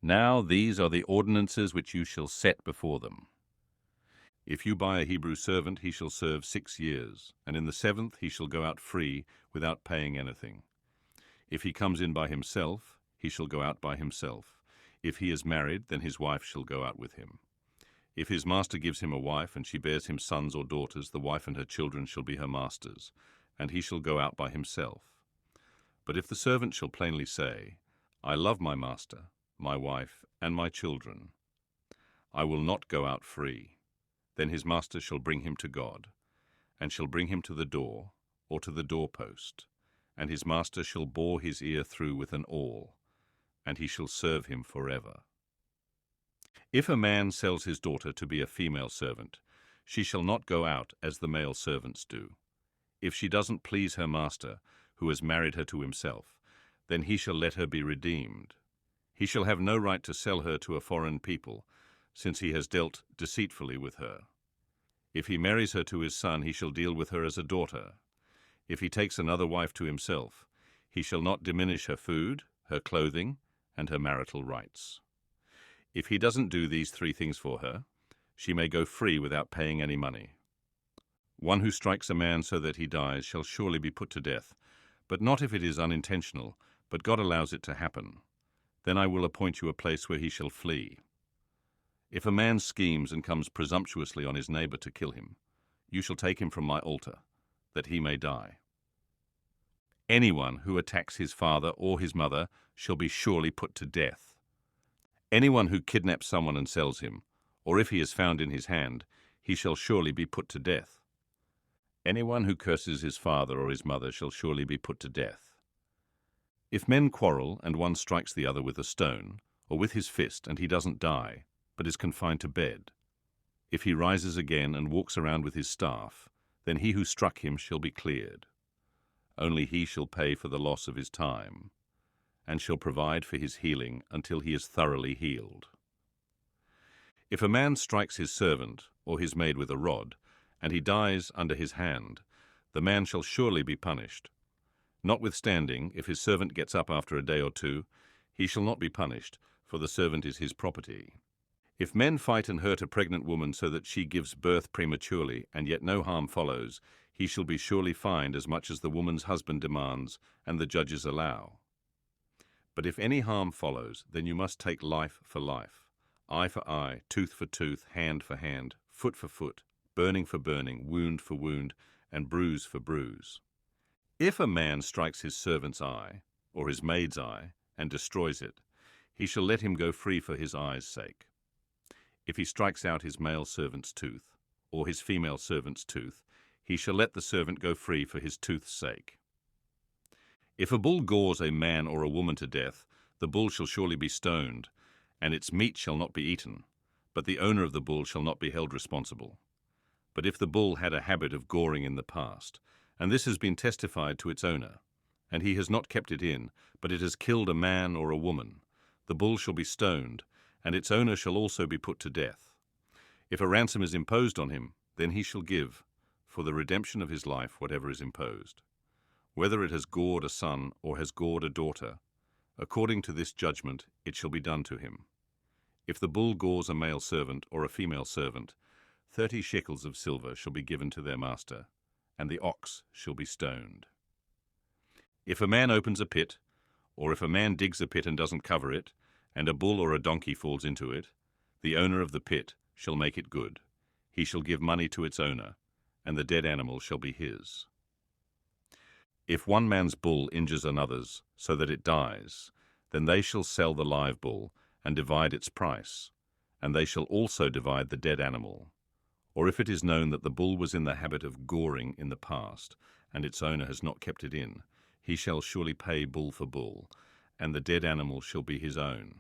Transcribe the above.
Now these are the ordinances which you shall set before them. If you buy a Hebrew servant, he shall serve 6 years, and in the 7th he shall go out free without paying anything. If he comes in by himself, he shall go out by himself. If he is married, then his wife shall go out with him. If his master gives him a wife, and she bears him sons or daughters, the wife and her children shall be her master's, and he shall go out by himself. But if the servant shall plainly say, I love my master, my wife, and my children, I will not go out free, then his master shall bring him to God, and shall bring him to the door, or to the doorpost, and his master shall bore his ear through with an awl, and he shall serve him forever. If a man sells his daughter to be a female servant, she shall not go out as the male servants do. If she doesn't please her master, who has married her to himself, then he shall let her be redeemed. He shall have no right to sell her to a foreign people, since he has dealt deceitfully with her. If he marries her to his son, he shall deal with her as a daughter. If he takes another wife to himself, he shall not diminish her food, her clothing, and her marital rights. If he doesn't do these 3 things for her, she may go free without paying any money. One who strikes a man so that he dies shall surely be put to death, but not if it is unintentional, but God allows it to happen. Then I will appoint you a place where he shall flee. If a man schemes and comes presumptuously on his neighbor to kill him, you shall take him from my altar, that he may die. Anyone who attacks his father or his mother shall be surely put to death. Anyone who kidnaps someone and sells him, or if he is found in his hand, he shall surely be put to death. Anyone who curses his father or his mother shall surely be put to death. If men quarrel and one strikes the other with a stone, or with his fist, and he doesn't die, but is confined to bed, if he rises again and walks around with his staff, then he who struck him shall be cleared. Only he shall pay for the loss of his time, and shall provide for his healing until he is thoroughly healed. If a man strikes his servant or his maid with a rod, and he dies under his hand, the man shall surely be punished. Notwithstanding, if his servant gets up after a day or 2, he shall not be punished, for the servant is his property. If men fight and hurt a pregnant woman so that she gives birth prematurely, and yet no harm follows, he shall be surely fined as much as the woman's husband demands and the judges allow. But if any harm follows, then you must take life for life, eye for eye, tooth for tooth, hand for hand, foot for foot, burning for burning, wound for wound, and bruise for bruise. If a man strikes his servant's eye, or his maid's eye, and destroys it, he shall let him go free for his eye's sake. If he strikes out his male servant's tooth, or his female servant's tooth, he shall let the servant go free for his tooth's sake. If a bull gores a man or a woman to death, the bull shall surely be stoned, and its meat shall not be eaten, but the owner of the bull shall not be held responsible. But if the bull had a habit of goring in the past, and this has been testified to its owner, and he has not kept it in, but it has killed a man or a woman, the bull shall be stoned, and its owner shall also be put to death. If a ransom is imposed on him, then he shall give, for the redemption of his life, whatever is imposed. Whether it has gored a son or has gored a daughter, according to this judgment it shall be done to him. If the bull gores a male servant or a female servant, 30 shekels of silver shall be given to their master, and the ox shall be stoned. If a man opens a pit, or if a man digs a pit and doesn't cover it, and a bull or a donkey falls into it, the owner of the pit shall make it good. He shall give money to its owner, and the dead animal shall be his. If one man's bull injures another's, so that it dies, then they shall sell the live bull and divide its price, and they shall also divide the dead animal. Or if it is known that the bull was in the habit of goring in the past, and its owner has not kept it in, he shall surely pay bull for bull, and the dead animal shall be his own.